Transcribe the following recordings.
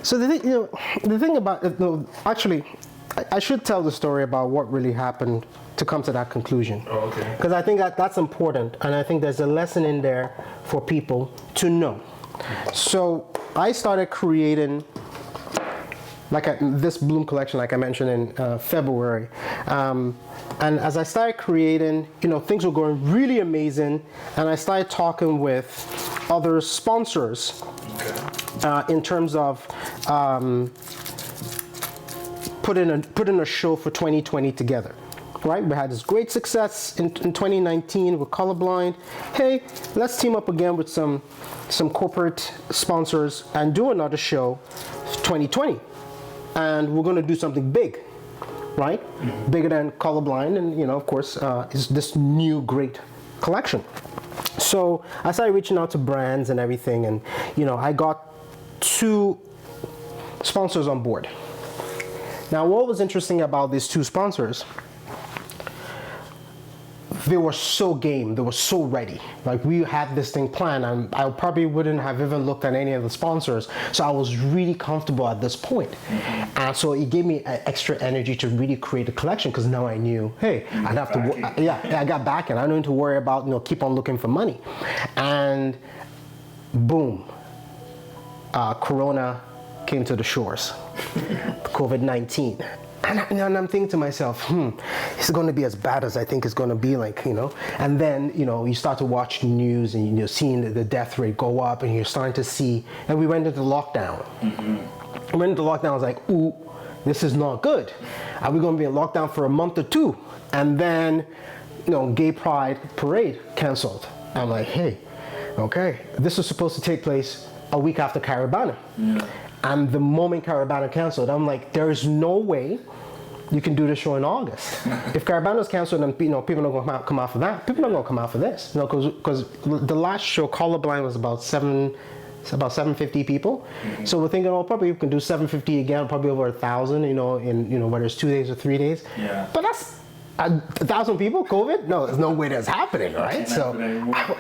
So the thing about it, no, actually, I should tell the story about what really happened to come to that conclusion. Oh, okay. Because I think that's important, and I think there's a lesson in there for people to know. So I started creating, this Bloom collection, like I mentioned in February. And as I started creating, things were going really amazing, and I started talking with other sponsors in terms of putting a show for 2020 together. Right, we had this great success in 2019 with Colorblind. Hey, let's team up again with some corporate sponsors and do another show 2020. And we're going to do something big, right? Mm-hmm. Bigger than Colorblind, and of course, is this new great collection. So I started reaching out to brands and everything, and I got 2 sponsors on board. Now, what was interesting about these 2 sponsors? They were so game, they were so ready. Like, we had this thing planned, and I probably wouldn't have even looked at any of the sponsors. So I was really comfortable at this point. Mm-hmm. And so it gave me extra energy to really create a collection, because now I knew, hey, I'd have to, I got back, and I don't need to worry about, keep on looking for money. And boom, Corona came to the shores, COVID-19. And I'm thinking to myself, it's going to be as bad as I think it's going to be, And then, you start to watch the news, and you're seeing the death rate go up, and you're starting to see, and we went into lockdown. Mm-hmm. We went into lockdown, I was like, ooh, this is not good. Are we going to be in lockdown for a month or 2? And then, Gay Pride Parade canceled. I'm like, hey, okay, this was supposed to take place a week after Caravana. Yeah. And the moment Caravana canceled, I'm like, there is no way you can do the show in August. If Caravana's canceled, then people are going to come out for that. People are going to come out for this, because the last show, Colorblind, was about 750 people. Mm-hmm. So we're thinking, probably we can do 750 again, probably over 1,000. In whether it's 2 days or 3 days. Yeah. But that's 1,000 people, COVID? No, there's no way that's happening, right? So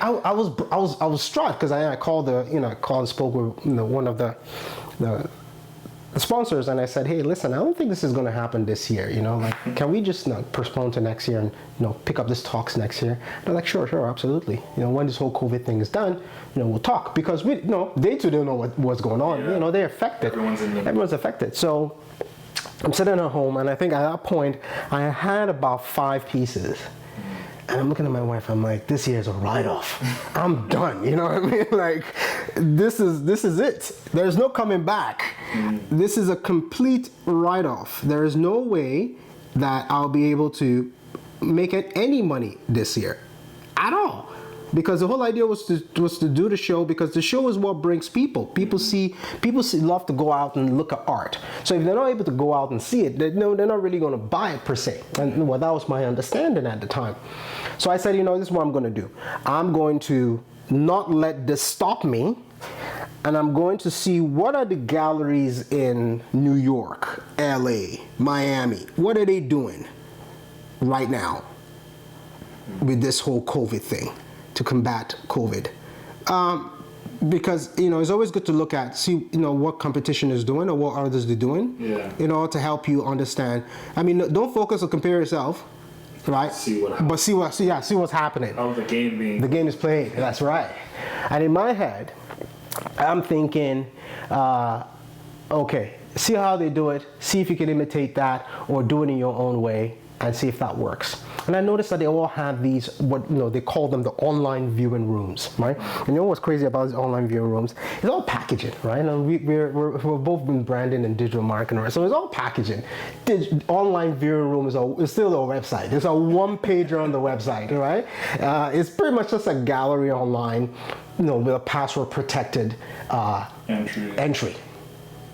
I was struck, because I called and spoke with one of the sponsors, and I said, hey, listen, I don't think this is going to happen this year. Can we just postpone to next year and pick up this talks next year? They're like, sure, absolutely. When this whole COVID thing is done, we'll talk, because we they too don't know what's going on. Yeah. They're affected. Everyone's affected. So I'm sitting at home, and I think at that point I had about 5 pieces. And I'm looking at my wife, I'm like, this year is a write-off. I'm done, you know what I mean? Like, this is it. There's no coming back. This is a complete write-off. There is no way that I'll be able to make any money this year at all. Because the whole idea was to do the show, because the show is what brings people. People love to go out and look at art. So if they're not able to go out and see it, they're not really going to buy it per se. And that was my understanding at the time. So I said, this is what I'm going to do. I'm going to not let this stop me, and I'm going to see what are the galleries in New York, LA, Miami. What are they doing right now with this whole COVID thing, to combat COVID? Because it's always good to look at, see what competition is doing or what others are doing, to help you understand. I mean, don't focus or compare yourself, right? See what's happening. How the game is played. That's right. And in my head, I'm thinking, okay, see how they do it, see if you can imitate that or do it in your own way, and see if that works. And I noticed that they all have these, they call them the online viewing rooms, right? And what's crazy about these online viewing rooms? It's all packaging, right? And we're both been branding and digital marketing, right? So it's all packaging. Online viewing room is still a website. It's a one-pager on the website, right? It's pretty much just a gallery online, with a password-protected entry.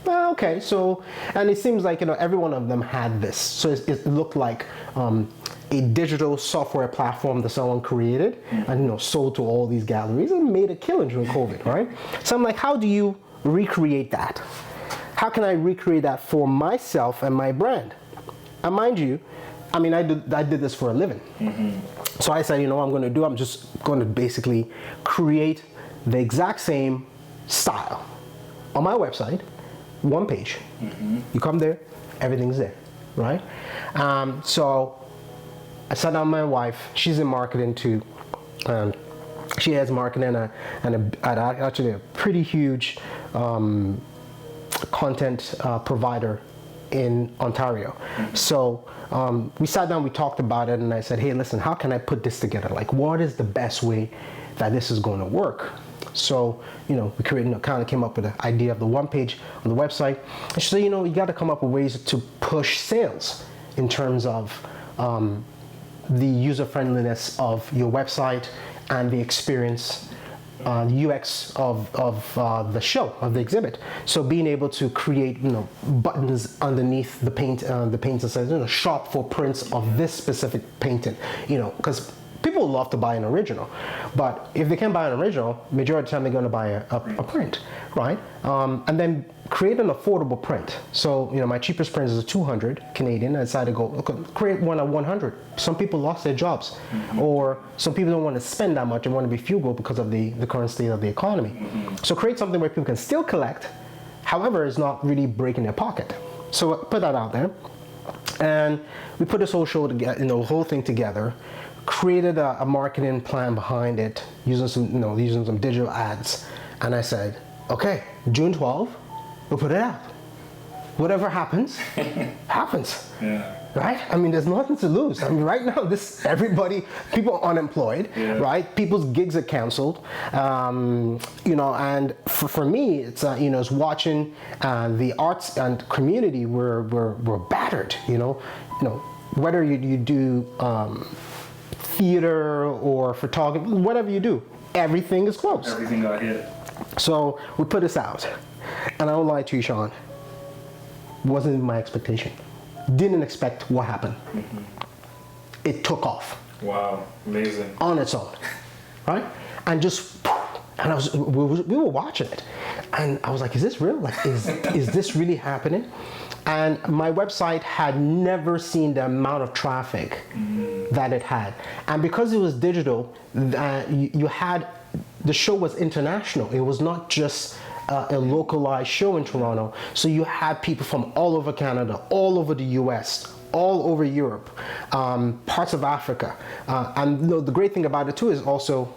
Well, okay, so, and it seems like, every one of them had this. So it looked like a digital software platform that someone created and, sold to all these galleries and made a killing during COVID, right? So I'm like, how do you recreate that? How can I recreate that for myself and my brand? And mind you, I did this for a living. Mm-hmm. So I said, what I'm going to do? I'm just going to basically create the exact same style on my website, one page. You come there, everything's there, right? So I sat down with my wife. She's in marketing too. She has marketing and actually a pretty huge content provider in Ontario. So we sat down, we talked about it, and I said, hey, listen, how can I put this together? Like, what is the best way that this is going to work? So, we kind of came up with the idea of the one page on the website. And she said, you got to come up with ways to push sales in terms of the user friendliness of your website and the experience, the UX of the show, of the exhibit. So being able to create, buttons underneath the paint that says, shop for prints of this specific painting, because people love to buy an original, but if they can't buy an original, majority of the time they're going to buy a print, right? And then create an affordable print. So, my cheapest print is a 200 Canadian. I decided to go, okay, create one at 100. Some people lost their jobs, or some people don't want to spend that much and want to be frugal because of the current state of the economy. So create something where people can still collect, however, it's not really breaking their pocket. So put that out there, and we put this whole show together, whole thing together. Created a marketing plan behind it using some digital ads, and I said, okay, June 12th, we'll put it out. Whatever happens, happens. Yeah. Right? I mean, there's nothing to lose. I mean, right now, people are unemployed, right? People's gigs are canceled, and for me, it's watching the arts and community were battered. Whether you do theater or photography, whatever you do, everything is closed. Everything got hit. So we put this out, and I won't lie to you, Sean, wasn't my expectation. Didn't expect what happened. It took off. Wow, amazing. On its own, right? And we were watching it, and I was like, is this real? Like, is this really happening? And my website had never seen the amount of traffic that it had. And because it was digital, the show was international. It was not just a localized show in Toronto. So you had people from all over Canada, all over the US, all over Europe, parts of Africa. And the great thing about it too is also,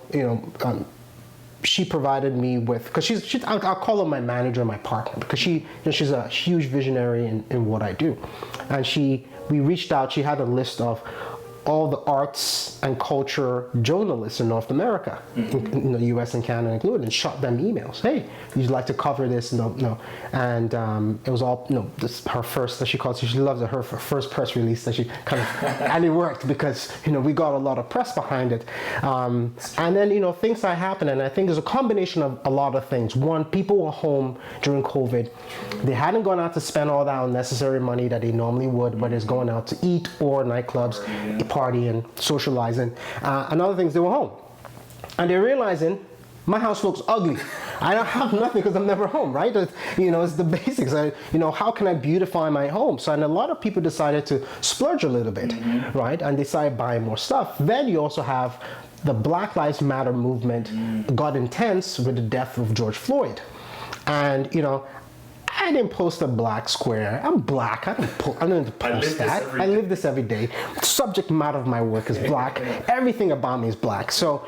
she provided me with, because I'll call her my manager, my partner, because she's a huge visionary in what I do. And we reached out, she had a list of all the arts and culture journalists in North America, in the US and Canada included, and shot them emails. Hey, would you like to cover this? No. And it was all, this her first, that she calls, she loves it, her first press release that she kind of, and it worked because, we got a lot of press behind it. And then, things that happened, and I think there's a combination of a lot of things. One, people were home during COVID. They hadn't gone out to spend all that unnecessary money that they normally would, whether it's going out to eat or nightclubs, party and socializing, and other things. They were home, and they're realizing my house looks ugly. I don't have nothing because I'm never home, right? It's the basics. How can I beautify my home? So, and a lot of people decided to splurge a little bit, right? And they started buying more stuff. Then you also have the Black Lives Matter movement got intense with the death of George Floyd, and I didn't post a black square. I'm black. I don't post that. I live this every day. The subject matter of my work is black. Everything about me is black. So,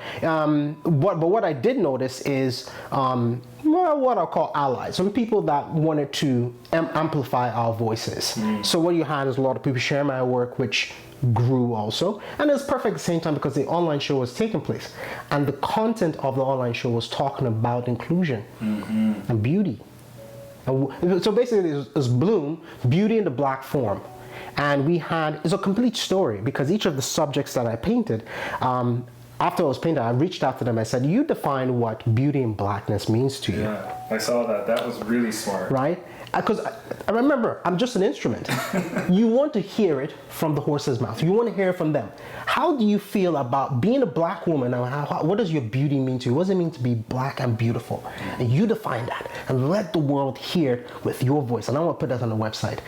what I did notice is what I'll call allies. Some people that wanted to amplify our voices. So what you had is a lot of people share my work, which grew also, and it was perfect at the same time because the online show was taking place, and the content of the online show was talking about inclusion and beauty. So basically it was Bloom, beauty in the black form. And it's a complete story because each of the subjects that I painted, after I was painted, I reached out to them. I said, you define what beauty and blackness means to you. Yeah, I saw that. That was really smart. Right? Because And remember, I'm just an instrument. You want to hear it from the horse's mouth. You want to hear it from them. How do you feel about being a black woman? And what does your beauty mean to you? What does it mean to be black and beautiful? And you define that and let the world hear it with your voice. And I want to put that on the website.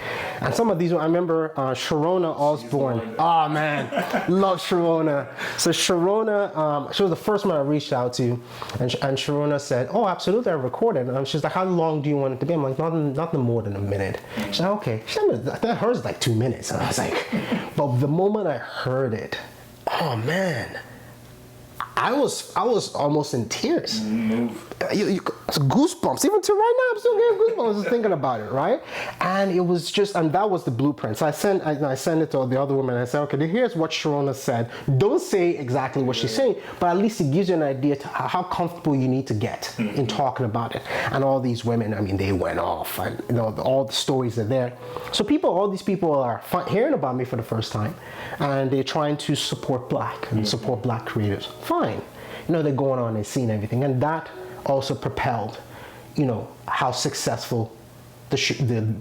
And some of these, I remember Sharona Osborne. Oh man, love Sharona. So Sharona, she was the first one I reached out to. And Sharona said, oh, absolutely, I recorded. And she's like, how long do you want it to be? I'm like, nothing more than a minute. She's like, okay. I thought hers was like 2 minutes. And I was like, but the moment I heard it, oh man, I was almost in tears. Goosebumps. Even to right now, I'm still getting goosebumps just thinking about it, right? And it was just, and that was the blueprint. So I sent it to the other woman. I said, okay, here's what Sharona said. Don't say exactly what she's saying, but at least it gives you an idea to how comfortable you need to get in talking about it. And all these women, I mean, they went off, and all the stories are there. So all these people are hearing about me for the first time, and they're trying to support black and support black creators. Fine. They're going on and seeing everything, and that also propelled, how successful the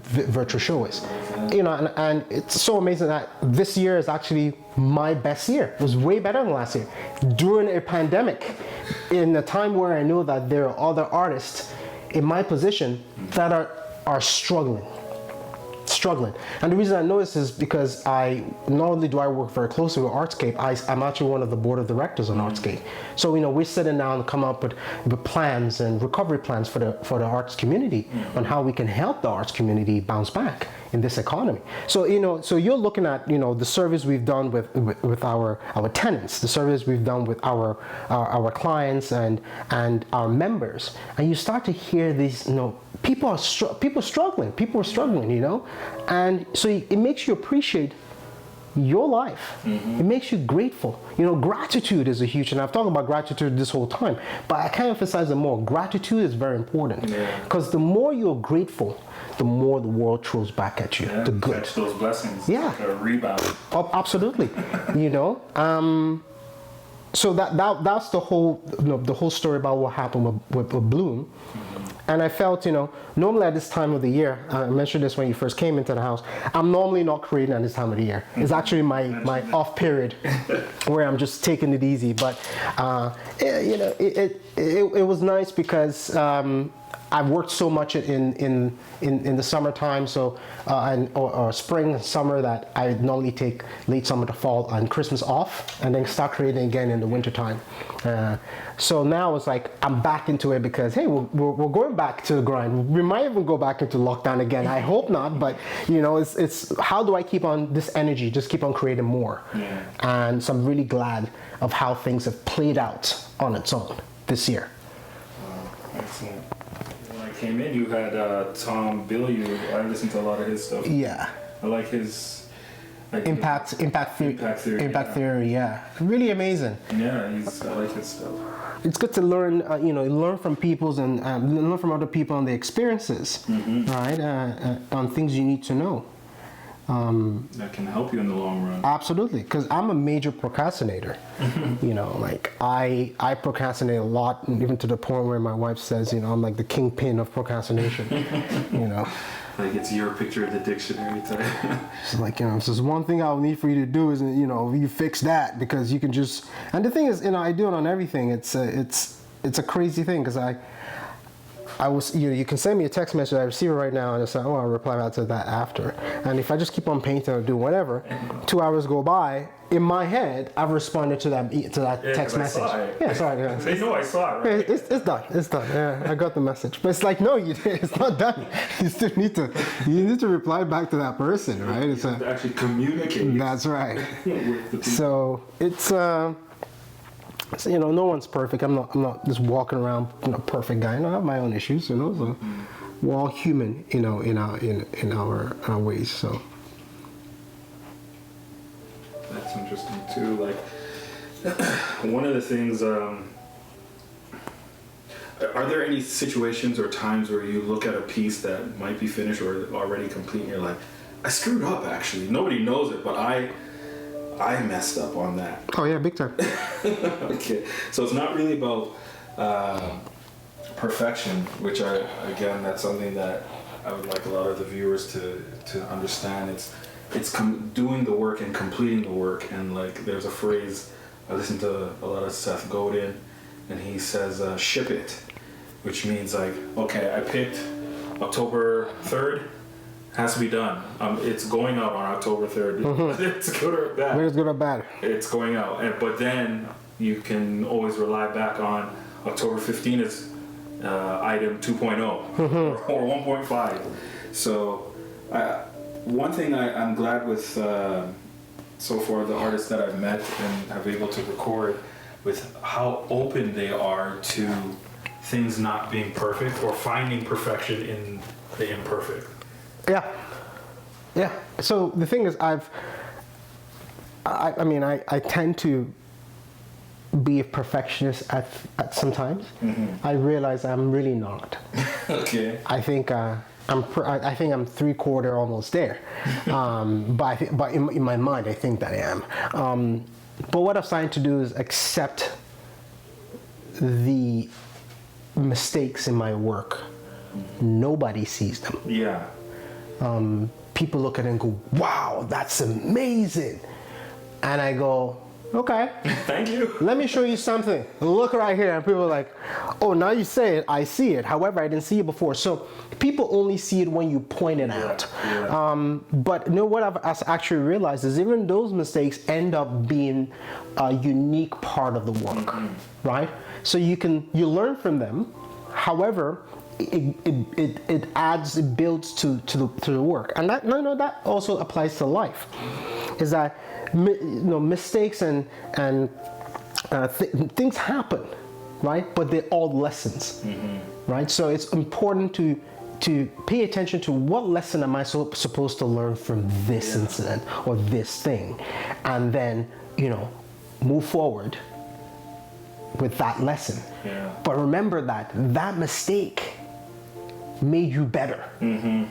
virtual show is. And it's so amazing that this year is actually my best year. It was way better than last year. During a pandemic, in a time where I know that there are other artists in my position that are struggling. And the reason I know this is because not only do I work very closely with Artscape, I'm actually one of the board of directors on Artscape. So we're sitting down and come up with plans and recovery plans for the arts community on how we can help the arts community bounce back in this economy. So so you're looking at the service we've done with our tenants, the service we've done with our clients and our members, and you start to hear these people are struggling, and so it makes you appreciate your life. It makes you grateful. Gratitude is a huge, and I've talked about gratitude this whole time, but I can't emphasize it more. Gratitude is very important, because the more you're grateful, the more the world throws back at you, the good. Catch those blessings. Yeah. Like a rebound. Oh, absolutely. So that's the whole story about what happened with Bloom. And I felt, normally at this time of the year, I mentioned this when you first came into the house, I'm normally not creating at this time of the year. It's actually my off period where I'm just taking it easy. But, it was nice because I've worked so much in the summertime, or spring, summer, that I normally take late summer to fall and Christmas off, and then start creating again in the wintertime. So now it's like I'm back into it because hey, we're going back to the grind. We might even go back into lockdown again. I hope not, but it's how do I keep on this energy, just keep on creating more. And so I'm really glad of how things have played out on its own this year. Excellent. When I came in, you had Tom Bilyeu. I listened to a lot of his stuff. Yeah. I like his impact theory. Yeah, really amazing. Yeah, I like his stuff. It's good to learn, learn from people's and learn from other people and their experiences, right? On things you need to know. That can help you in the long run. Absolutely, because I'm a major procrastinator. I procrastinate a lot, even to the point where my wife says, I'm like the kingpin of procrastination. Like it's your picture of the dictionary type. It's like, if there's one thing I'll need for you to do is, you fix that, because you can just. And the thing is, I do it on everything. It's a crazy thing, because I was, you can send me a text message, I receive it right now, and it's like, I'll reply back to that after. And if I just keep on painting or do whatever, 2 hours go by, in my head, I've responded to that text message. Yeah, sorry. Yeah. They know I saw it, right? It's done. It's done. Yeah, I got the message. But it's like, no, it's not done. You still need to reply back to that person, right? It's to actually communicate. That's right. With the people. So it's no one's perfect. I'm not just walking around perfect guy. I have my own issues, so we're all human, in our ways. So that's interesting too. Like one of the things. Are there any situations or times where you look at a piece that might be finished or already complete, and you're like, I screwed up actually. Nobody knows it, but I messed up on that. Oh yeah, big time. Okay, so it's not really about perfection, which that's something that I would like a lot of the viewers to understand. Doing the work and completing the work. And like, there's a phrase, I listen to a lot of Seth Godin, and he says, ship it, which means like, okay, I picked October 3rd, has to be done. It's going out on October 3rd. Mm-hmm. It's good or bad. Whether it's good or bad. It's going out. But then you can always rely back on October 15th is item 2.0 or 1.5. So one thing I'm glad with so far the artists that I've met and have able to record with how open they are to things not being perfect or finding perfection in the imperfect. Yeah. So the thing is, I tend to be a perfectionist at sometimes. Mm-hmm. I realize I'm really not. Okay. I think I'm 3/4 almost there. But in my mind, I think that I am. But what I've started to do is accept the mistakes in my work. Nobody sees them. Yeah. People look at it and go, wow, that's amazing. And I go, okay. Thank you. Let me show you something. Look right here. And people are like, oh, now you say it, I see it. However, I didn't see it before. So people only see it when you point it out. Yeah. But you know what I've actually realized is even those mistakes end up being a unique part of the work, right? So you learn from them. However, it adds, it builds to the work, and that also applies to life. Is that mistakes and things happen, right? But they're all lessons, right? So it's important to pay attention to what lesson am I supposed to learn from this incident or this thing, and then move forward with that lesson. Yeah. But remember that mistake made you better,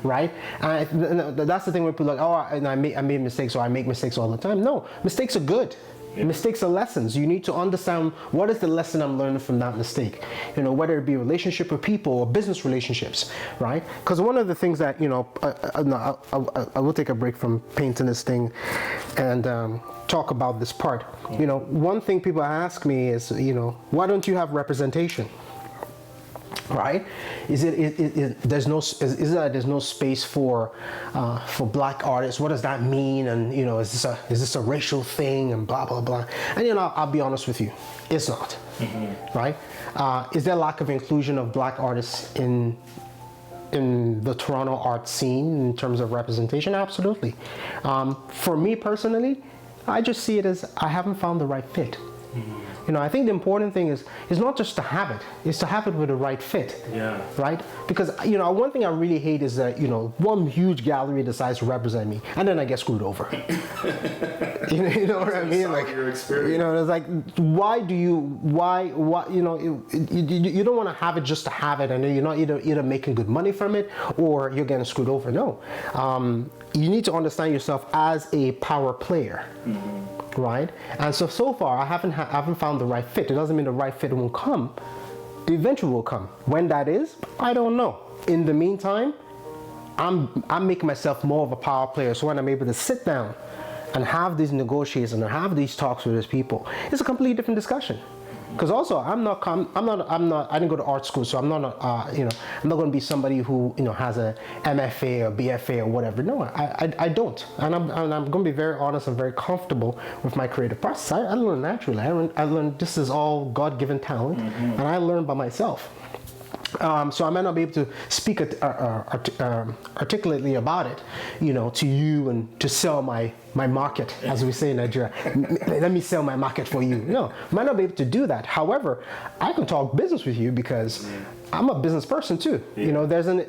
right? And that's the thing where people are like, oh, I made mistakes, or I make mistakes all the time. No, mistakes are good. Yeah. Mistakes are lessons. You need to understand what is the lesson I'm learning from that mistake. Whether it be a relationship with people or business relationships, right? Because one of the things that I will take a break from painting this thing and talk about this part. One thing people ask me is, why don't you have representation? Right? Is it there's no space for black artists? What does that mean? And is this a racial thing? And blah blah blah. And I'll be honest with you, it's not. Right? Is there lack of inclusion of black artists in the Toronto art scene in terms of representation? Absolutely. For me personally, I just see it as I haven't found the right fit. I think the important thing is not just to have it, it's to have it with the right fit. Yeah. Right? Because one thing I really hate is that one huge gallery decides to represent me, and then I get screwed over. you know what I mean? Like, your experience. it's like, why you don't want to have it just to have it, and then you're not either making good money from it or you're getting screwed over. No. You need to understand yourself as a power player. Right? And so far I haven't found the right fit. It doesn't mean the right fit won't come. It eventually will come. When that is, I don't know. In the meantime, I'm making myself more of a power player. So when I'm able to sit down and have these negotiations and have these talks with these people, it's a completely different discussion. Because also I didn't go to art school, so I'm not I'm not going to be somebody who has a MFA or BFA or whatever. No, I don't, and I'm going to be very honest and very comfortable with my creative process. I learn naturally. I learned this is all God-given talent, and I learn by myself. So I might not be able to speak articulately about it, to you and to sell my market, as we say in Nigeria. Let me sell my market for you. No, I might not be able to do that. However, I can talk business with you because I'm a business person too. Yeah.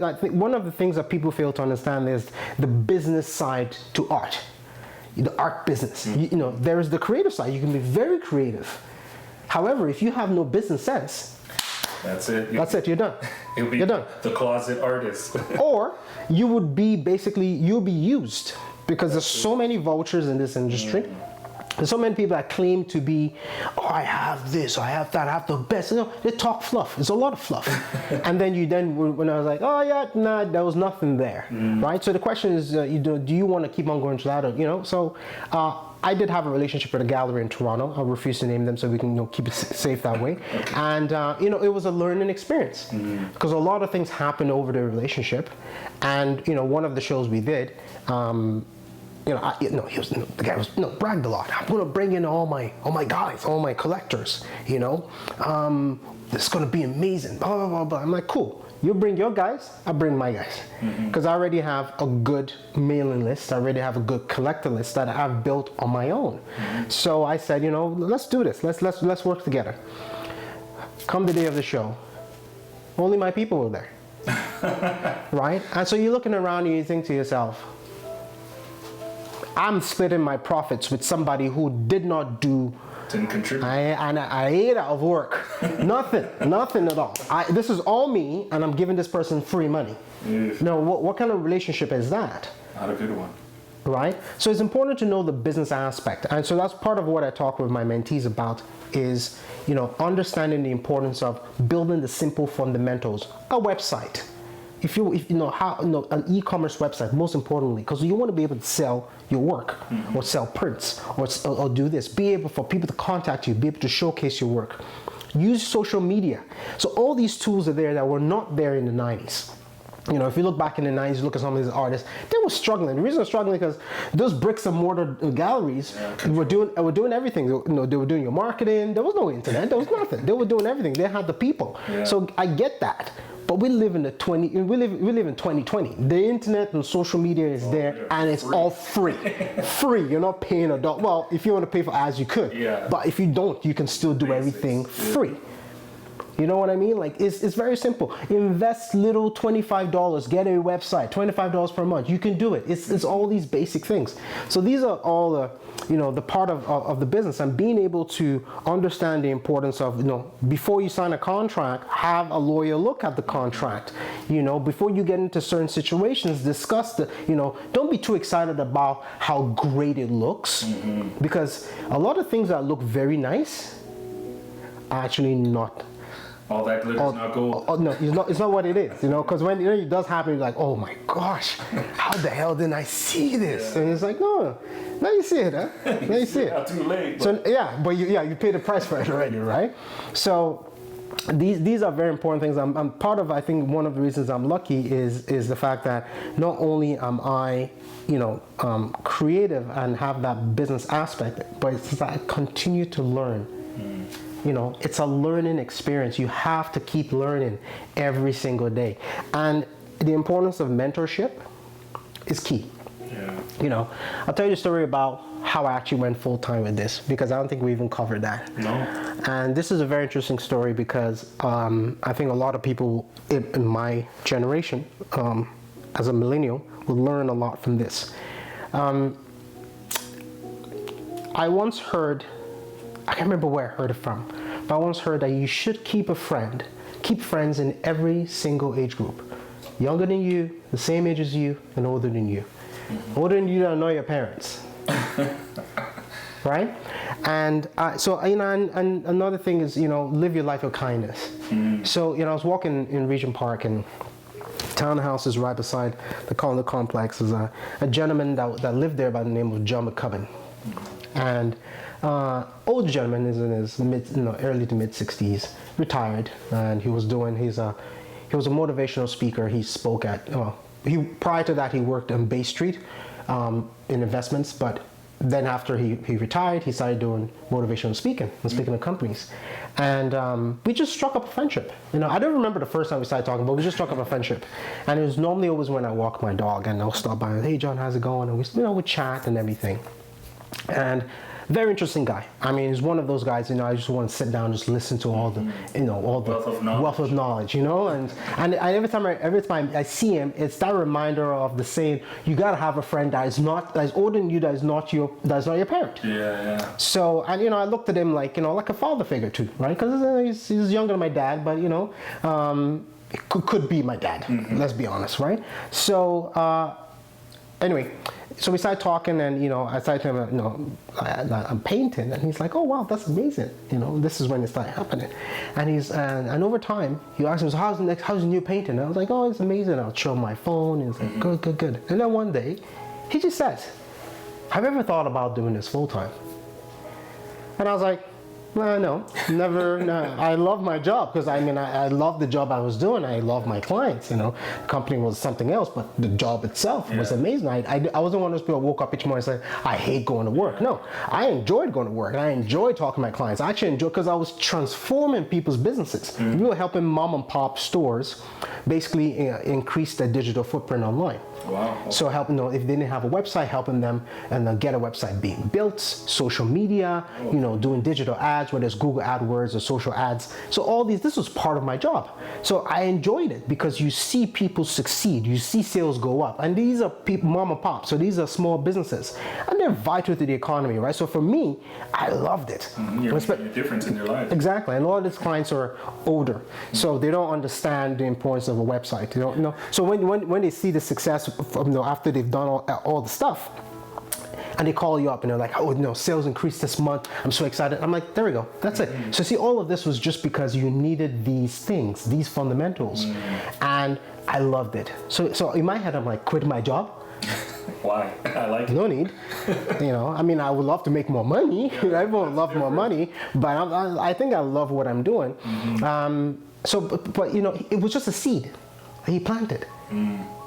I think one of the things that people fail to understand is the business side to art, the art business. There is the creative side. You can be very creative. However, if you have no business sense, that's it. You're done. You're done. The closet artist. Or you'll be used, because there's so many vultures in this industry. There's so many people that claim to be, oh, I have this, I have that, I have the best. You know, they talk fluff. It's a lot of fluff. And then when I was like, oh yeah, nah, there was nothing there, right? So the question is, do you want to keep on going to that? Or, you know, so I did have a relationship with a gallery in Toronto. I refuse to name them so we can, you know, keep it safe that way. And you know, it was a learning experience because a lot of things happened over the relationship. And you know, one of the shows we did. You know, the guy was bragged a lot. I'm gonna bring in all my guys, all my collectors. You know, it's gonna be amazing. Blah blah blah blah. I'm like, cool. You bring your guys, I bring my guys, because I already have a good mailing list. I already have a good collector list that I've built on my own. So I said, you know, let's do this. Let's work together. Come the day of the show, only my people were there, right? And so you're looking around and you think to yourself, I'm splitting my profits with somebody who didn't contribute. I ate out of work. nothing at all. This is all me, and I'm giving this person free money. No, what kind of relationship is that? Not a good one. Right? So it's important to know the business aspect. And so that's part of what I talk with my mentees about is, you know, understanding the importance of building the simple fundamentals. A website. If you know an e-commerce website, most importantly, because you want to be able to sell your work or sell prints or do this, be able for people to contact you, be able to showcase your work. Use social media. So all these tools are there that were not there in the 90s. You know, if you look back in the 90s, you look at some of these artists, they were struggling. The reason they're struggling because those bricks and mortar galleries were doing everything. You know, they were doing your marketing. There was no internet. There was nothing. They were doing everything. They had the people. Yeah. So I get that. But we live in 2020. The internet and social media is there, and it's all free. Free. You're not paying a dollar. Well, if you want to pay for ads, you could. Yeah. But if you don't, you can still do everything free. You know what I mean? Like it's very simple. Invest little $25, get a website, $25 per month. You can do it. It's all these basic things. So these are all the, you know, the part of the business, and being able to understand the importance of, you know, before you sign a contract, have a lawyer look at the contract. You know, before you get into certain situations, discuss the, you know, don't be too excited about how great it looks, because a lot of things that look very nice are actually not. All that glitter's not gold. Oh, no, it's not what it is, you know, because when it does happen, you're like, oh my gosh, how the hell didn't I see this? Yeah. And it's like, no, now you see it, huh? Now you see it. Not too late. But. So yeah, but you paid the price for it already, right? So these are very important things. I'm part of, I think one of the reasons I'm lucky is the fact that not only am I, you know, creative and have that business aspect, but it's that I continue to learn. You know, it's a learning experience. You have to keep learning every single day. And the importance of mentorship is key. Yeah. You know, I'll tell you a story about how I actually went full-time with this, because I don't think we even covered that. No. And this is a very interesting story because I think a lot of people in my generation, as a millennial, will learn a lot from this. I once heard, I can't remember where I heard it from, but I once heard that you should keep friends in every single age group. Younger than you, the same age as you, and older than you. Older than you don't know your parents. Right? And so, you know, and another thing is, you know, live your life of kindness. So, you know, I was walking in Regent Park, and townhouses right beside the Condo Complex is a gentleman that lived there by the name of John McCubbin. And old gentleman is in his early to mid 60s, retired, and he was a motivational speaker. He spoke at prior to that he worked on Bay Street in investments, but then after he retired, he started doing motivational speaking and speaking to companies, and we just struck up a friendship. You know, I don't remember the first time we started talking, but we just struck up a friendship. And it was normally always when I walk my dog, and I'll stop by and, hey John, how's it going? And we chat and everything. And very interesting guy. I mean, he's one of those guys, you know, I just want to sit down and just listen to all the, you know, all the wealth of knowledge, you know, and every time I see him, it's that reminder of the saying, you gotta have a friend that is older than you, that is not your parent. Yeah. So, and you know, I looked at him like, you know, like a father figure too, right? Because he's younger than my dad, but you know, could be my dad. Let's be honest, right? So. Anyway, so we started talking, and I started telling him, I'm painting, and he's like, oh wow, that's amazing. This is when it started happening, and over time he asked me, so how's the new painting? And I was like, oh, it's amazing. I'll show him my phone, and he's like, good. And then one day, he just says, have you ever thought about doing this full time? And I was like, no, never. No. I love my job because I love the job I was doing. I love my clients. The company was something else, but the job itself was amazing. I wasn't one of those people who woke up each morning and said, I hate going to work. No, I enjoyed going to work. I enjoyed talking to my clients. I actually enjoyed because I was transforming people's businesses. We were helping mom and pop stores basically increase their digital footprint online. Wow. So helping them, if they didn't have a website, helping them and get a website being built, social media, doing digital ads, whether it's Google AdWords or social ads. So all this was part of my job. So I enjoyed it because you see people succeed, you see sales go up, and these are people, mom and pop. So these are small businesses, and they're vital to the economy, right? So for me, I loved it. You're making a difference in their life. Exactly, and a lot of these clients are older, so they don't understand the importance of a website. They don't know. So when they see the success after they've done all the stuff, and they call you up and they're like, oh no, sales increased this month, I'm so excited. I'm like, there we go, that's it. So see, all of this was just because you needed these things, these fundamentals, and I loved it. So in my head, I'm like, quit my job. Why? I like it. No need. I would love to make more money. Everyone would love more money, but I think I love what I'm doing. But it was just a seed he planted,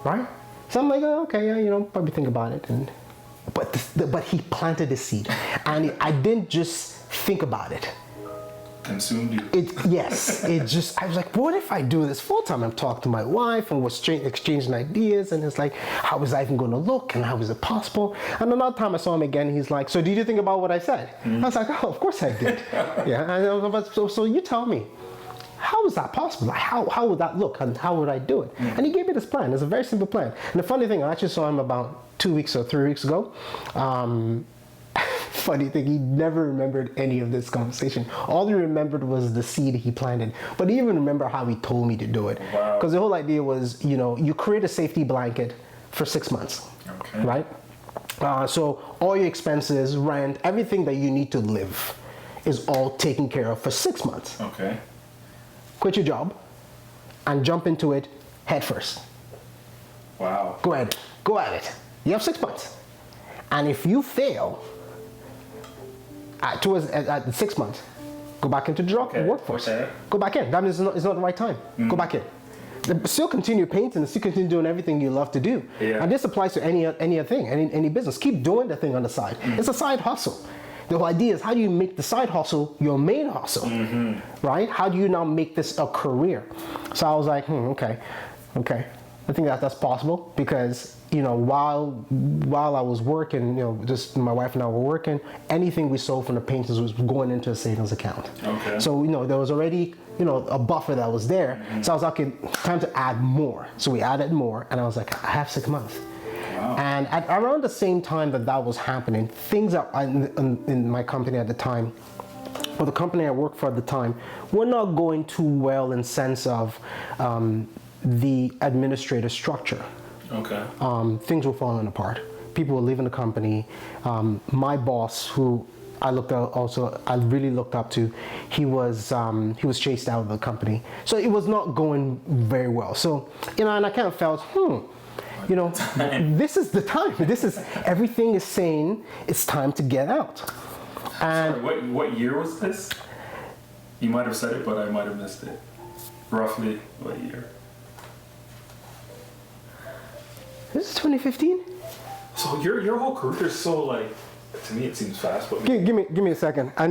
right? So I'm like, oh, okay, yeah, probably think about it. But he planted the seed, and I didn't just think about it. Consumed you. I was like, what if I do this full time? I'm talking to my wife and we're exchanging ideas, and it's like, how is that even going to look, and how is it possible? And another time I saw him again, he's like, so did you think about what I said? I was like, oh, of course I did. Yeah, and I was like, so you tell me, how is that possible? Like, how would that look, and how would I do it? And he gave me this plan. It's a very simple plan. And the funny thing, I actually saw him about 2 weeks or 3 weeks ago. Funny thing, he never remembered any of this conversation. All he remembered was the seed he planted. But he even remember how he told me to do it. Wow. Because the whole idea was, you create a safety blanket for 6 months, right? So all your expenses, rent, everything that you need to live is all taken care of for 6 months. Okay. Quit your job and jump into it head first. Wow. Go at it. You have 6 months. And if you fail at 6 months, go back into the workforce. Okay. Go back in. That means it's not the right time. Go back in. Still continue painting and still continue doing everything you love to do. Yeah. And this applies to any thing, any business. Keep doing the thing on the side. It's a side hustle. The whole idea is, how do you make the side hustle your main hustle, right? How do you now make this a career? So I was like, okay. I think that's possible because, while I was working, just my wife and I were working, anything we sold from the paintings was going into a savings account. Okay. So, there was already, a buffer that was there. So I was like, okay, time to add more. So we added more, and I was like, I have 6 months. Wow. And around the same time that was happening, things that in my company at the time, or the company I worked for at the time, were not going too well in sense of the administrative structure. Okay. Things were falling apart. People were leaving the company. My boss, who I really looked up to, he was chased out of the company. So it was not going very well. So, and I kind of felt, this is the time. Everything is saying it's time to get out. And sorry, what year was this? You might have said it, but I might have missed it. Roughly what year? This is 2015. So your whole career is so to me it seems fast. But give me a second. I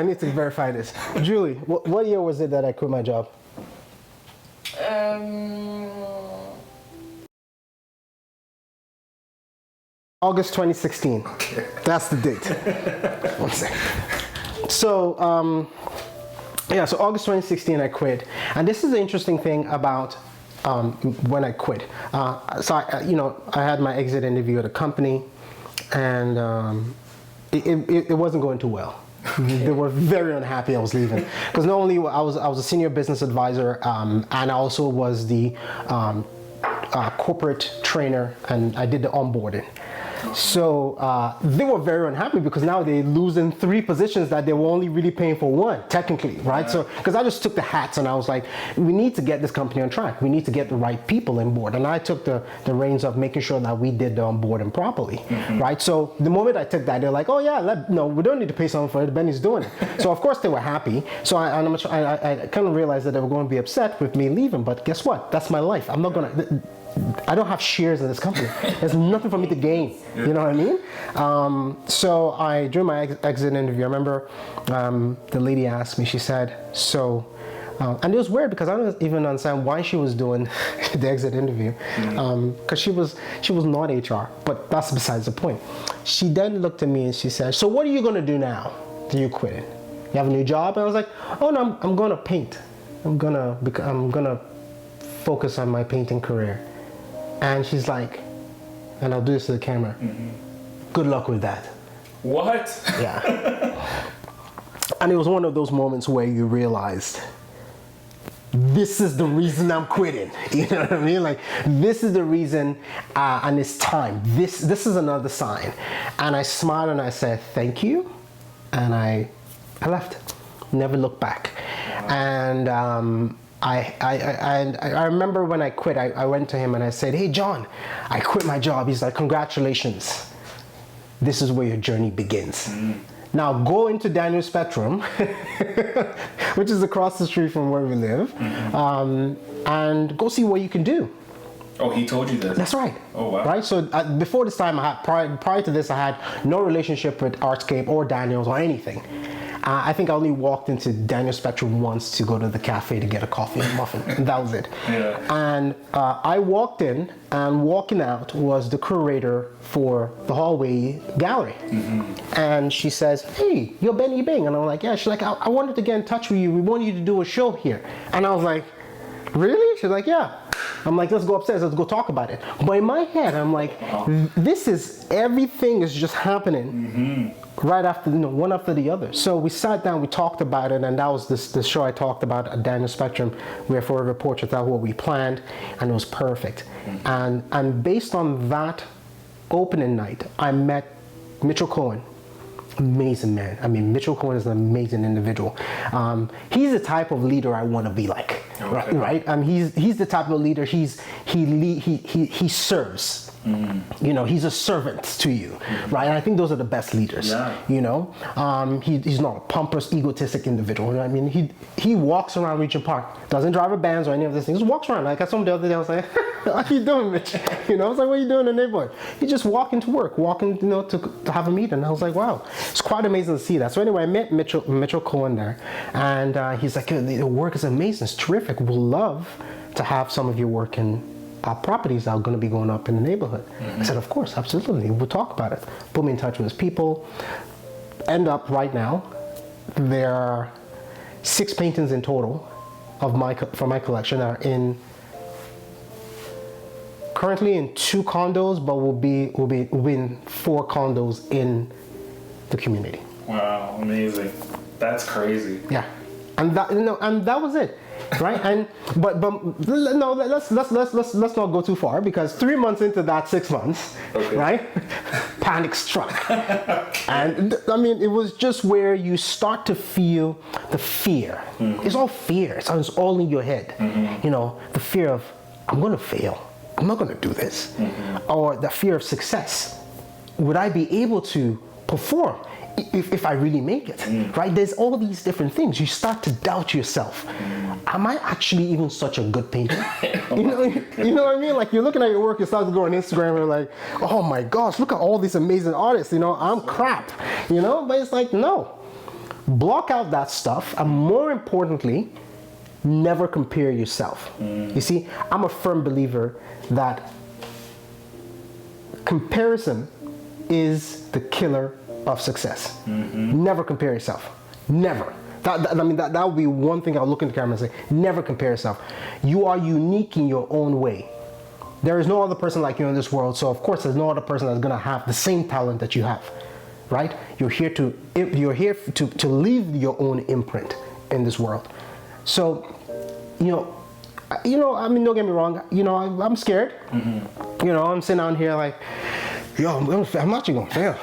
need to verify this. Julie, what year was it that I quit my job? August 2016. Okay. That's the date. 1 second. So, so August 2016 I quit. And this is the interesting thing about when I quit. So I had my exit interview at a company, and it wasn't going too well. They were very unhappy I was leaving, because not only I was a senior business advisor, and I also was the corporate trainer, and I did the onboarding. So they were very unhappy because now they're losing 3 positions that they were only really paying for 1, technically, right? So, because I just took the hats and I was like, we need to get this company on track. We need to get the right people on board. And I took the reins of making sure that we did the onboarding properly, right? So the moment I took that, they're like, oh yeah, no, we don't need to pay someone for it. Benny's doing it. So of course they were happy. So I kind of realized that they were going to be upset with me leaving, but guess what? That's my life. I'm not going to... I don't have shares in this company. There's nothing for me to gain. You know what I mean? So during my exit interview, I remember the lady asked me, she said, so, and it was weird because I don't even understand why she was doing the exit interview. Because she was not HR, but that's besides the point. She then looked at me and she said, so what are you going to do now that you quit? You have a new job? And I was like, oh no, I'm going to paint. I'm going to focus on my painting career. And she's like, and I'll do this to the camera. Good luck with that. What? Yeah. And it was one of those moments where you realized, this is the reason I'm quitting. You know what I mean? Like, this is the reason, and it's time. This is another sign. And I smiled and I said, thank you. And I left. Never looked back. And I remember when I quit, I went to him and I said, hey John, I quit my job. He's like, congratulations. This is where your journey begins. Now go into Daniel Spectrum, which is across the street from where we live, and go see what you can do. Oh, he told you this? That's right. Oh, wow. Right? So before this time, prior to this, I had no relationship with Artscape or Daniels or anything. I think I only walked into Daniel Spectrum once to go to the cafe to get a coffee and muffin. And that was it. Yeah. And I walked in, and walking out was the curator for the hallway gallery. And she says, hey, you're Benny Bing. And I'm like, yeah. She's like, I wanted to get in touch with you. We want you to do a show here. And I was like, really? She's like, yeah. I'm like, let's go upstairs, let's go talk about it. But in my head, I'm like, everything is just happening right after, one after the other. So we sat down, we talked about it, and that was the show I talked about at Daniel Spectrum, where Forever Portraits, that's what we planned, and it was perfect. And based on that opening night, I met Mitchell Cohen. Amazing man. I mean, Mitchell Cohen is an amazing individual. He's the type of leader I want to be like. Okay. Right? He's the type of leader. He serves. He's a servant to you, right? And I think those are the best leaders. Yeah. He's not a pompous, egotistic individual. I mean, he walks around Regent Park, doesn't drive a Benz or any of these things. Just walks around. Like I saw him the other day. I was like, "What are you doing, Mitch?" I was like, "What are you doing in the neighborhood?" He's just walking to work, to have a meeting. I was like, "Wow, it's quite amazing to see that." So anyway, I met Mitchell Cohen there, and he's like, "The work is amazing. It's terrific. We'll love to have some of your work in our properties that are going to be going up in the neighborhood." I said, of course, absolutely, we'll talk about it. Put me in touch with his people. End up right now, there are 6 paintings in total from my collection that are currently in 2 condos, but will be in 4 condos in the community. Wow, amazing. That's crazy. Yeah. And that was it. Right? But no, let's not go too far, because 3 months into that 6 months, okay, right? Panic struck. And I mean, it was just where you start to feel the fear. It's all fear. It's all in your head. The fear of, I'm going to fail. I'm not going to do this. Or the fear of success. Would I be able to perform if I really make it, right? There's all these different things. You start to doubt yourself. Am I actually even such a good painter? You know what I mean? Like, you're looking at your work, you start to go on Instagram and you're like, oh my gosh, look at all these amazing artists, I'm crap, But it's like, no. Block out that stuff, and more importantly, never compare yourself. You see, I'm a firm believer that comparison is the killer of success. Never compare yourself. Never. That would be one thing I'll look in the camera and say, never compare yourself. You are unique in your own way. There is no other person like you in this world, so of course there's no other person that's going to have the same talent that you have, right? You're here to leave your own imprint in this world. So, I mean, don't get me wrong. I'm scared. I'm sitting down here like, yo, I'm actually gonna fail.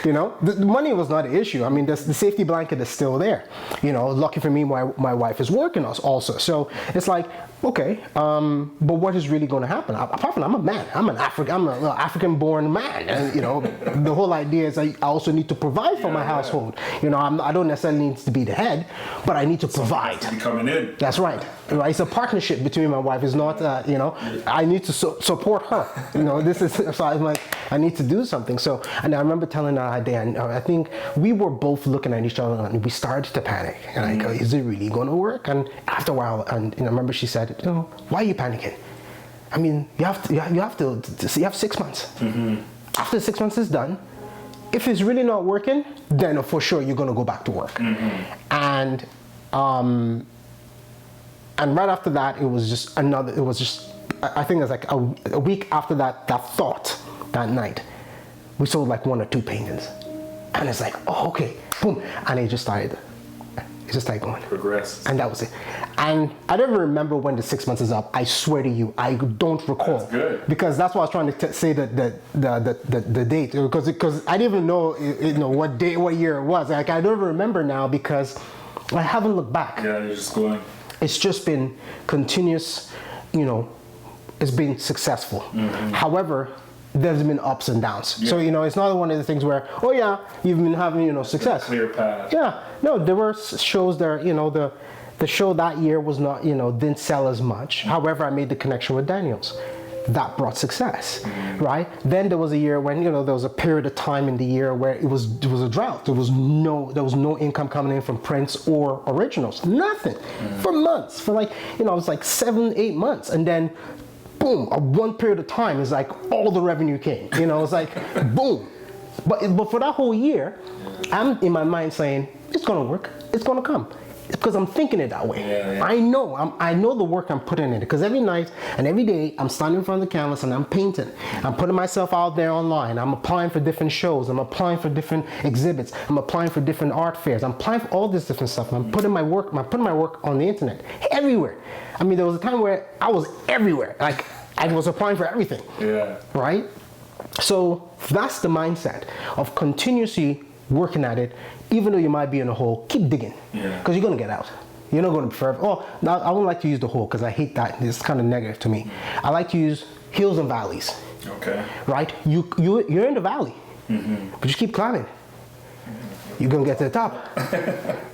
The money was not an issue. I mean, the safety blanket is still there. Lucky for me, my wife is working also. So it's like, okay, but what is really going to happen? Apart from I'm a man, I'm an African-born man, and the whole idea is I also need to provide for my household. I don't necessarily need to be the head, but I need to provide. To be coming in. That's right. It's a partnership between my wife. It's not, I need to support her. This is, so I'm like, I need to do something. So, and I remember telling her that day, and I think we were both looking at each other and we started to panic. And I go, is it really going to work? And after a while, and I remember she said, why are you panicking? I mean, you have 6 months. After 6 months is done, if it's really not working, then for sure you're going to go back to work. And right after that, it was just I think it was like a week after that thought, that night, we sold like 1 or 2 paintings. And it's like, oh, okay, boom. And it just started going. Progress. And that was it. And I don't even remember when the 6 months is up. I swear to you, I don't recall. That's good. Because that's why I was trying to say the date. Because I didn't even know, what year it was. Like, I don't even remember now because I haven't looked back. Yeah, you're just going. It's just been continuous, it's been successful. However, there's been ups and downs. Yeah. So, it's not one of the things where, oh yeah, you've been having, success. Clear path. Yeah. No, there were shows there, the show that year was not, didn't sell as much. However, I made the connection with Daniels. That brought success, right? Then there was a year when, there was a period of time in the year where it was a drought. There was no income coming in from prints or originals. Nothing. For months. For like, it was like 7-8 months. And then boom, one period of time is like all the revenue came. It's like boom. But for that whole year, I'm in my mind saying, it's gonna work, it's gonna come. Because I'm thinking it that way. Yeah. I know the work I'm putting in it. Because every night and every day I'm standing in front of the canvas and I'm painting. I'm putting myself out there online. I'm applying for different shows. I'm applying for different exhibits. I'm applying for different art fairs. I'm applying for all this different stuff. I'm putting my work on the internet. Everywhere. I mean, there was a time where I was everywhere. Like, I was applying for everything. Yeah. Right? So that's the mindset of continuously working at it. Even though you might be in a hole, keep digging. Yeah. Because you're going to get out. You're not going to be forever. Oh, now I don't like to use the hole because I hate that. It's kind of negative to me. I like to use hills and valleys. Okay. Right? You're in the valley. But you keep climbing. You're going to get to the top.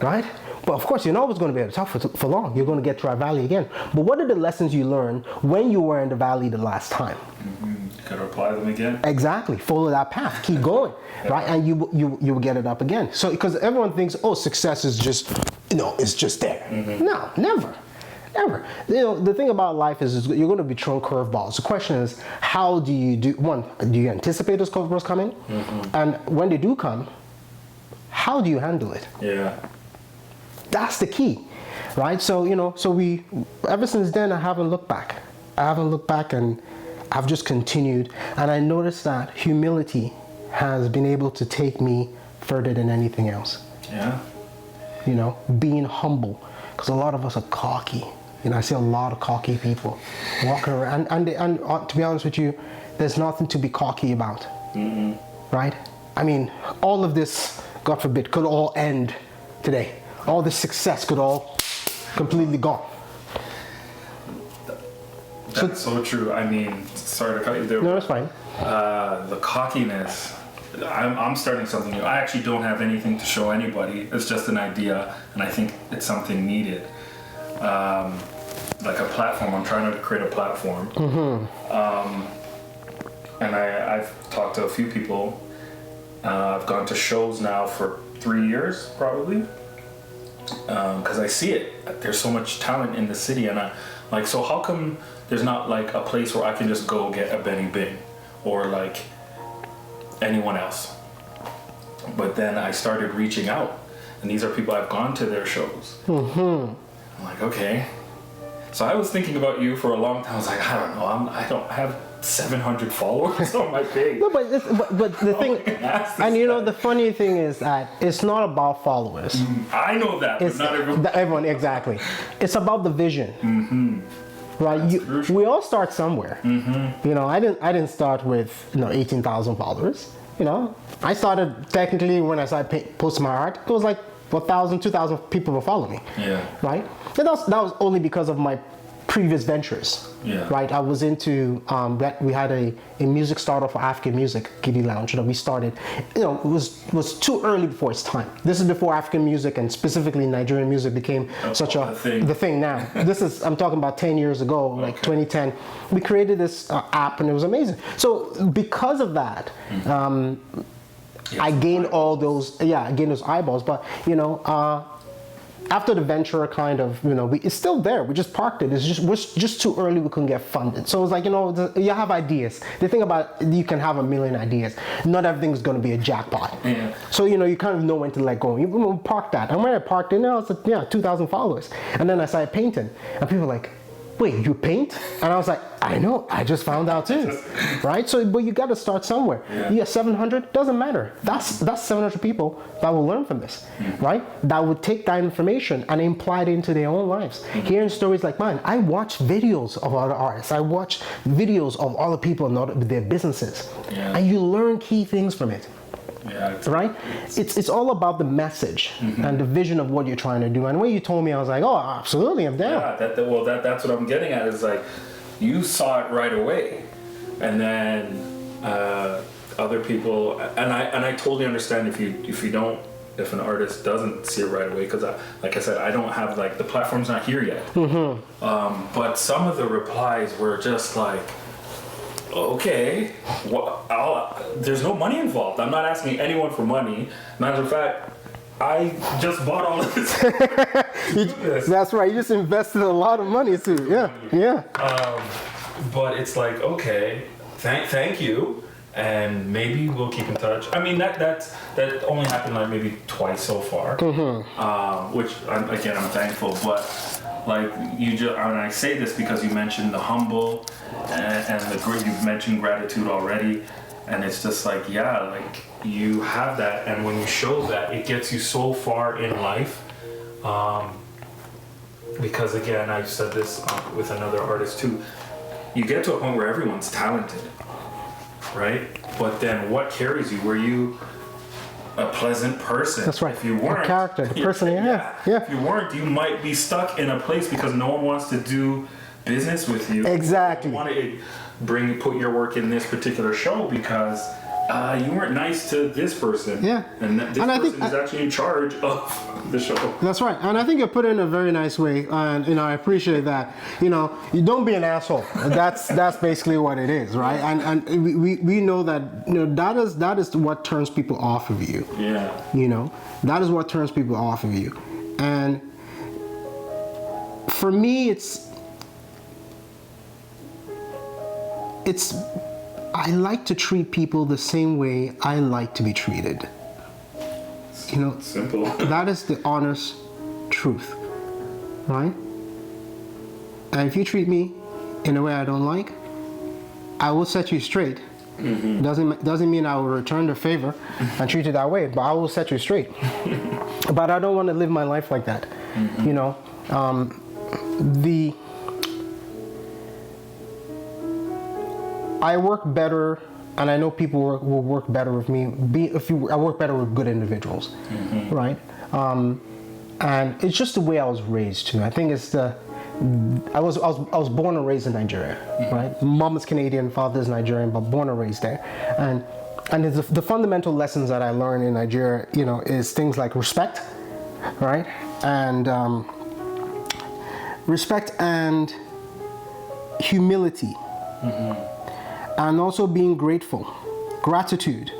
Right? But of course, you're not always going to be at the top for long. You're going to get to our valley again. But what are the lessons you learned when you were in the valley the last time? Got to apply them again. Exactly. Follow that path. Keep going. Right? And you will get it up again. So, because everyone thinks, oh, success is just, it's just there. No, never. Never. The thing about life is you're going to be thrown curveballs. The question is, how do you do, one, do you anticipate those curveballs coming? And when they do come, how do you handle it? Yeah. That's the key, right? So, ever since then, I haven't looked back. And I've just continued. And I noticed that humility has been able to take me further than anything else. Yeah. Being humble. Because a lot of us are cocky. I see a lot of cocky people walking around. And to be honest with you, there's nothing to be cocky about. Right? I mean, all of this, God forbid, could all end today. All this success could all completely gone. That's so true. I mean, sorry to cut you there. No, that's fine. The cockiness. I'm starting something new. I actually don't have anything to show anybody. It's just an idea, and I think it's something needed. Like a platform. I'm trying to create a platform. And I've talked to a few people. I've gone to shows now for 3 years, probably. Because I see it. There's so much talent in the city, and so how come there's not like a place where I can just go get a Benny Bing or like anyone else? But then I started reaching out, and these are people I've gone to their shows. I'm like, okay. So I was thinking about you for a long time. I was like, I don't know. I don't have 700 followers on my page. No, but the thing, and you know, the funny thing is that it's not about followers. I know that, but It's not everyone. everyone exactly. It's about the vision. Right, we all start somewhere. You know, I didn't start with 18,000 followers. You know, I started technically when I started posting my art. It was like 1,000, 2,000 people were following me. Yeah. Right, and that was only because of my previous ventures. Yeah. Right, I was into we had a music startup for African music, Giddy Lounge, that we started. You know, it was too early before its time. This is before African music and specifically Nigerian music became such a the thing. now. I'm talking about 10 years ago, like 2010. We created this app and it was amazing. So because of that, I gained all those eyeballs. But you know, after the venture kind of, you know, it's still there. We just parked it. We're just too early. We couldn't get funded. So it's like, you know, you have ideas. The thing about you can have a million ideas. Not everything's going to be a jackpot. Yeah. So, you know, you kind of know when to let go. You park that. And when I parked it, now it's 2,000 followers. And then I started painting. And people were like, wait, you paint? And I was like, I know, I just found out too, right? So, but you got to start somewhere. Yeah, 700 doesn't matter. That's 700 people that will learn from this, right? That would take that information and imply it into their own lives. Hearing stories like mine, I watch videos of other artists. I watch videos of other people and their businesses, and you learn key things from it. Yeah, right? It's all about the message and the vision of what you're trying to do. And when you told me, I was like, oh, absolutely, I'm down. Yeah, that's what I'm getting at. Is like, you saw it right away, and then other people, and I totally understand if an artist doesn't see it right away, because like I said, I don't have, like, the platform's not here yet. But some of the replies were just like, okay, there's no money involved. I'm not asking anyone for money. Matter of fact, I just bought all of this. That's right. You just invested a lot of money too. Yeah. But it's like, okay, thank you, and maybe we'll keep in touch. I mean, that only happened like maybe twice so far, which I'm thankful. But like and I say this because you mentioned the humble and the great. You've mentioned gratitude already, and it's just like, yeah, like you have that, and when you show that, it gets you so far in life. Because again, I said this with another artist too. You get to a point where everyone's talented, right? But then what carries you? Were you a pleasant person? That's right. If you weren't, a character, the person, yeah. If you weren't, you might be stuck in a place because no one wants to do business with you. Exactly. You want to put your work in this particular show because you weren't nice to this person. Yeah. And this person is actually in charge of the show. That's right. And I think you put it in a very nice way. And, you know, I appreciate that. You know, you don't be an asshole. That's basically what it is, right? And we know that, you know, that is what turns people off of you. Yeah. You know, that is what turns people off of you. And for me, I like to treat people the same way I like to be treated. You know, simple. That is the honest truth, right? And if you treat me in a way I don't like, I will set you straight. Doesn't mean I will return the favor and treat you that way, but I will set you straight. But I don't want to live my life like that. You know, I work better, and I know people will work better with me. I work better with good individuals, right? And it's just the way I was raised too. I think it's I was born and raised in Nigeria, right? Mom is Canadian, father is Nigerian, but born and raised there. And the fundamental lessons that I learned in Nigeria, you know, is things like respect, right? And respect and humility. And also being grateful, gratitude.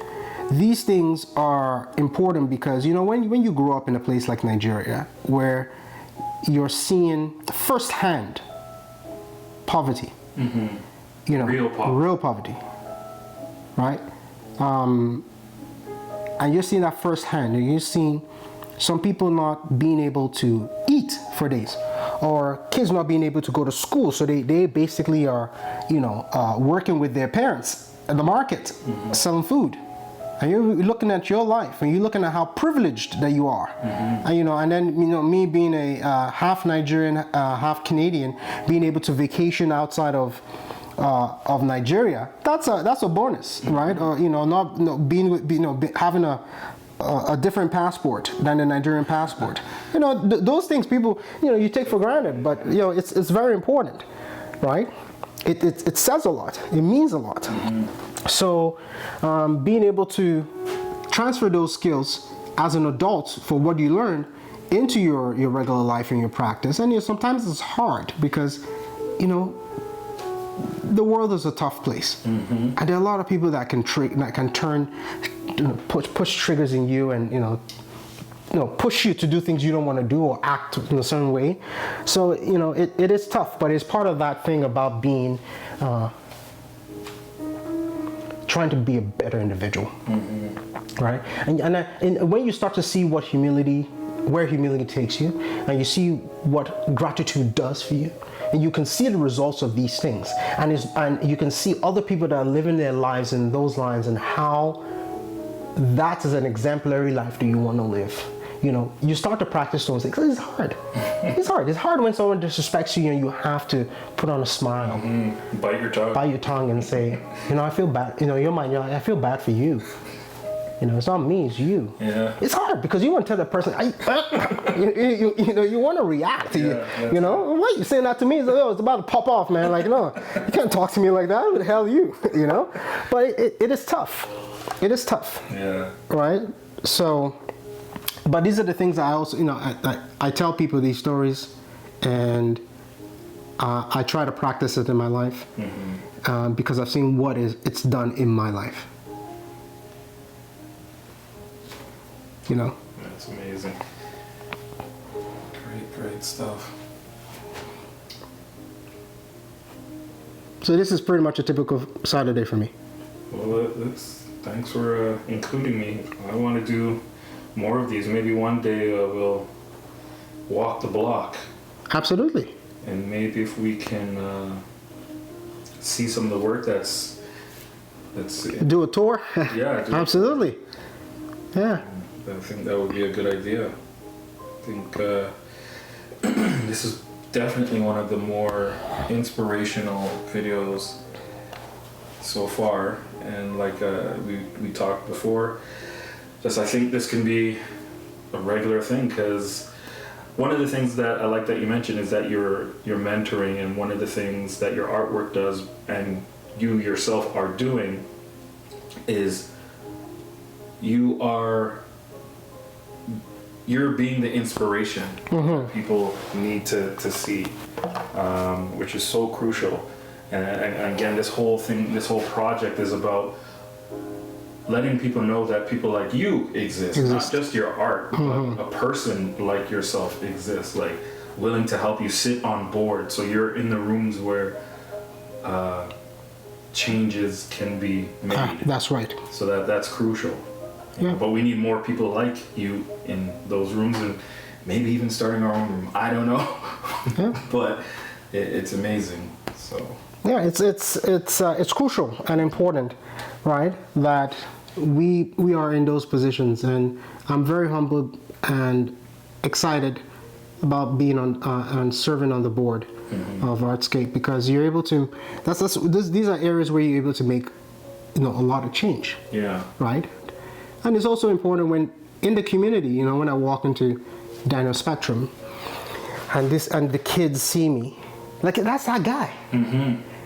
These things are important because, you know, when you grow up in a place like Nigeria, where you're seeing firsthand poverty, you know, real poverty, right? And you're seeing that firsthand, and you're seeing some people not being able to eat for days. or kids not being able to go to school, so they basically are, working with their parents at the market, selling food. And you're looking at your life, and you're looking at how privileged that you are. And then me being a half Nigerian, half Canadian, being able to vacation outside of Nigeria, that's a bonus, right? Or having a different passport than the Nigerian passport. Those things people you take for granted, but it's very important, right? It says a lot. It means a lot. So being able to transfer those skills as an adult for what you learn into your regular life and your practice, and sometimes it's hard because the world is a tough place, and there are a lot of people that can turn push triggers in you, and push you to do things you don't want to do or act in a certain way. So it is tough, but it's part of that thing about being trying to be a better individual, right? And when you start to see where humility takes you, and you see what gratitude does for you, and you can see the results of these things, and you can see other people that are living their lives in those lines, and how that is an exemplary life do you want to live. You start to practice those things. It's hard. It's hard. It's hard when someone disrespects you and you have to put on a smile, bite your tongue, and say, I feel bad. Your mind, I feel bad for you. It's not me, it's you. Yeah. It's hard because you want to tell the person, you want to react. Why are you saying that to me? It's about to pop off, man. You can't talk to me like that. Who the hell are you? But it is tough. It is tough. Yeah. Right? So, but these are the things I also, I tell people these stories, and I try to practice it in my life, because I've seen what it's done in my life. That's amazing. Great stuff. So this is pretty much a typical Saturday for me. Well, thanks for including me. I want to do more of these. Maybe one day we'll walk the block. Absolutely. And maybe if we can see some of the work that's do a tour. Yeah. Absolutely. Yeah. I think that would be a good idea. I think this is definitely one of the more inspirational videos so far, and like we talked before, I think this can be a regular thing, because one of the things that I like that you mentioned is that you're mentoring, and one of the things that your artwork does and you yourself are doing is you're being the inspiration that people need to see, which is so crucial. And again, this whole project is about letting people know that people like you exist. Not just your art, but a person like yourself exists, like willing to help you sit on board. So you're in the rooms where changes can be made. That's right. So that's crucial. Yeah. But we need more people like you in those rooms, and maybe even starting our own room. I don't know. Yeah. But it's amazing. So yeah, it's crucial and important, right? That we are in those positions, and I'm very humbled and excited about being on and serving on the board of Artscape, because you're able to. These are areas where you're able to make a lot of change. Yeah. Right. And it's also important when in the community, when I walk into Daniel Spectrum, and the kids see me, like, that's that guy.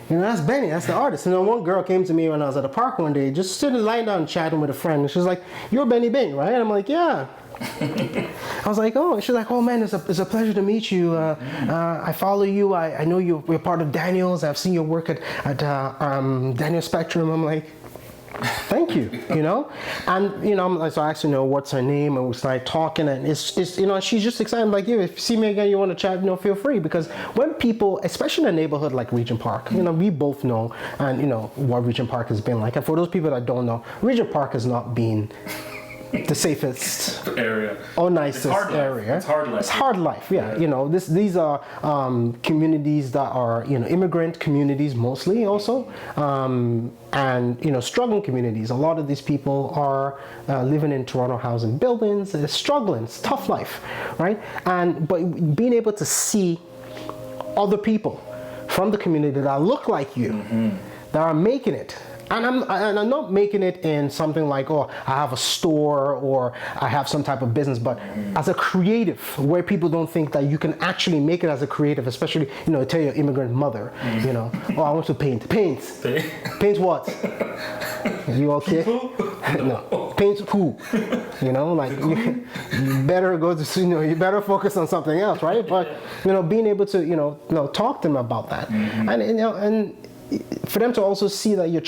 That's Benny, that's the artist. One girl came to me when I was at the park one day, just sitting lying down chatting with a friend, and she was like, "You're Benny Bing, right?" And I'm like, "Yeah." I was like, "Oh," and she's like, "Oh man, it's a pleasure to meet you. I follow you. I know you're part of Daniel's. I've seen your work at Daniel Spectrum." I'm like, "Thank you," and so I asked her, what's her name, and we started talking, and it's she's just excited. I'm like, "Yeah, if you see me again, you want to chat, feel free," because when people, especially in a neighborhood like Regent Park, we both know, and what Regent Park has been like, and for those people that don't know, Regent Park has not been the safest area. or nicest It's hard life. area. It's hard life. It's hard life, yeah. You know, these are communities that are, you know, immigrant communities mostly also, and, you know, struggling communities. A lot of these people are living in Toronto housing buildings. They're struggling. It's tough life, right? But being able to see other people from the community that look like you, that are making it. And I'm not making it in something like, oh, I have a store or I have some type of business, but as a creative, where people don't think that you can actually make it as a creative, especially, you know, tell your immigrant mother, you know, oh, I want to paint. Paint. Paint what? You okay? No. Paint who? You know, like you better go to, you know, you better focus on something else, right? But, you know, being able to, you know, talk to them about that, and you know, and for them to also see that the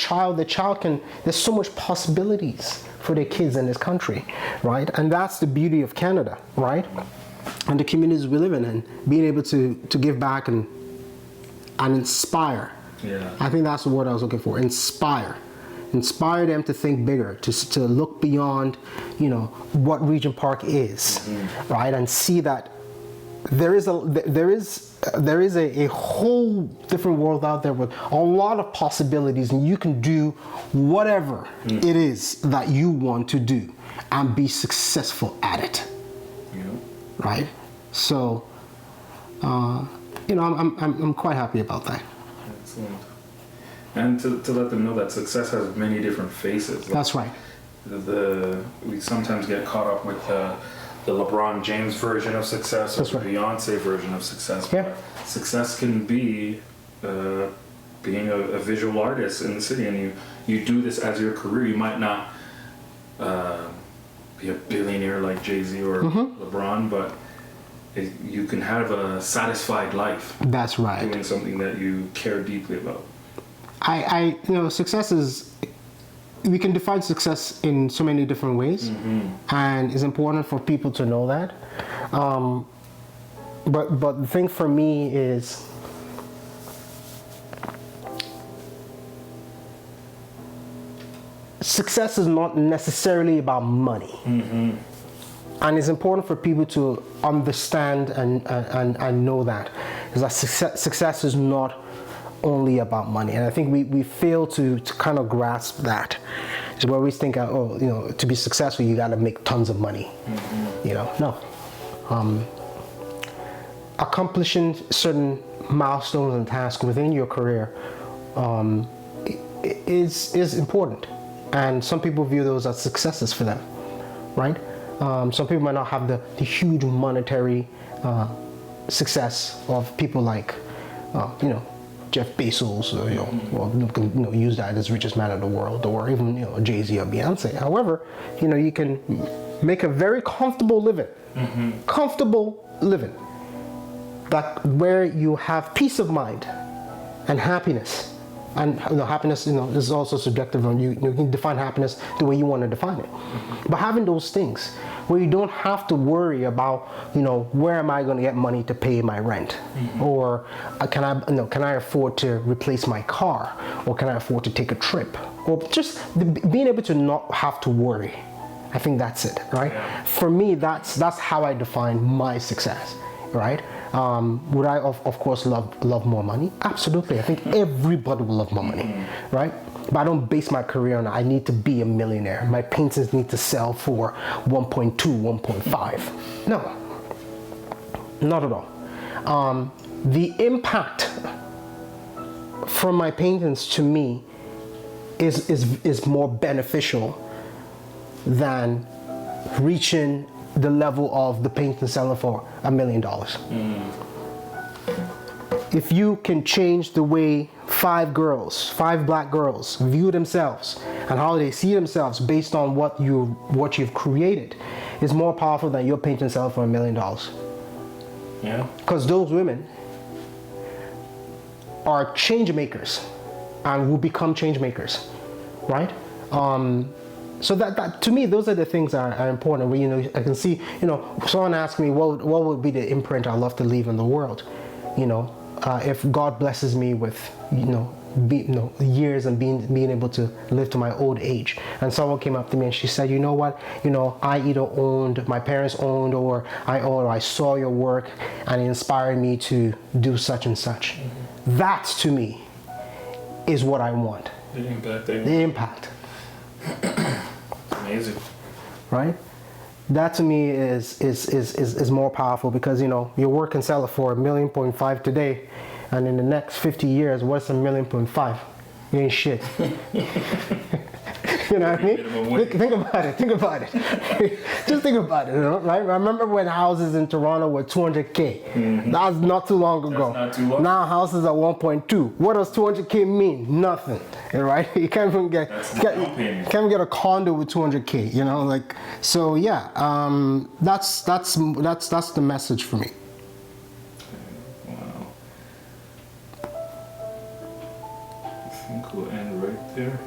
child can, there's so much possibilities for their kids in this country, right? And that's the beauty of Canada, right? And the communities we live in, being able to give back and inspire. Yeah. I think that's the word I was looking for. Inspire them to think bigger, to look beyond, you know, what Regent Park is, right? And see that there is a whole different world out there with a lot of possibilities, and you can do whatever it is that you want to do and be successful at it. Yeah. Right? So, you know, I'm quite happy about that. Excellent. And to let them know that success has many different faces. That's right. We sometimes get caught up with the LeBron James version of success, or the Beyonce version of success. Yeah. Success can be being a visual artist in the city, and you do this as your career. You might not be a billionaire like Jay-Z or LeBron, but you can have a satisfied life. That's right. Doing something that you care deeply about. You know, success is, we can define success in so many different ways, and it's important for people to know that. But the thing for me is, success is not necessarily about money. And it's important for people to understand and know that, is that success is not only about money. And I think we fail to kind of grasp that. So we always think, oh, you know, to be successful, you got to make tons of money. You know, no. Accomplishing certain milestones and tasks within your career is important. And some people view those as successes for them, right? Some people might not have the huge monetary success of people like, you know, Jeff Bezos, or, you know, well, you can use that as richest man in the world, or even, you know, Jay-Z or Beyonce. However, you know, you can make a very comfortable living, that where you have peace of mind and happiness. And, you know, happiness, you know, is also subjective, and you can define happiness the way you want to define it. But having those things where you don't have to worry about, you know, where am I going to get money to pay my rent, or can I afford to replace my car, or can I afford to take a trip, or just being able to not have to worry. I think that's it, right? Yeah. For me, that's how I define my success, right? Would I, of course, love more money? Absolutely. I think everybody will love more money, right? But I don't base my career on I need to be a millionaire. My paintings need to sell for 1.2, 1.5. No, not at all. The impact from my paintings to me is more beneficial than reaching the level of the painting selling for $1 million. If you can change the way 5 black girls view themselves and how they see themselves based on what you've created, is more powerful than your painting selling for $1 million. Yeah. Because those women are change makers and will become change makers, right? So that to me, those are the things that are important. Where, you know, I can see, you know, someone asked me, what would be the imprint I love to leave in the world? You know, if God blesses me with, you know, years and being able to live to my old age. And someone came up to me and she said, you know what, I either owned, my parents owned, or I owned, or I saw your work and it inspired me to do such and such. That to me is what I want. The impact. The impact. Amazing. Right? That to me is more powerful, because your work can sell it for $1.5 million today, and in the next 50 years, what's $1.5 million? You ain't shit. You know what I mean? Think about it. Just think about it, right? I remember when houses in Toronto were 200K. That was not too long ago. That's not too long. Now houses are 1.2. What does 200K mean? Nothing, right? You can't even get a condo with 200K. So yeah. That's the message for me. Wow. I think we'll end right there.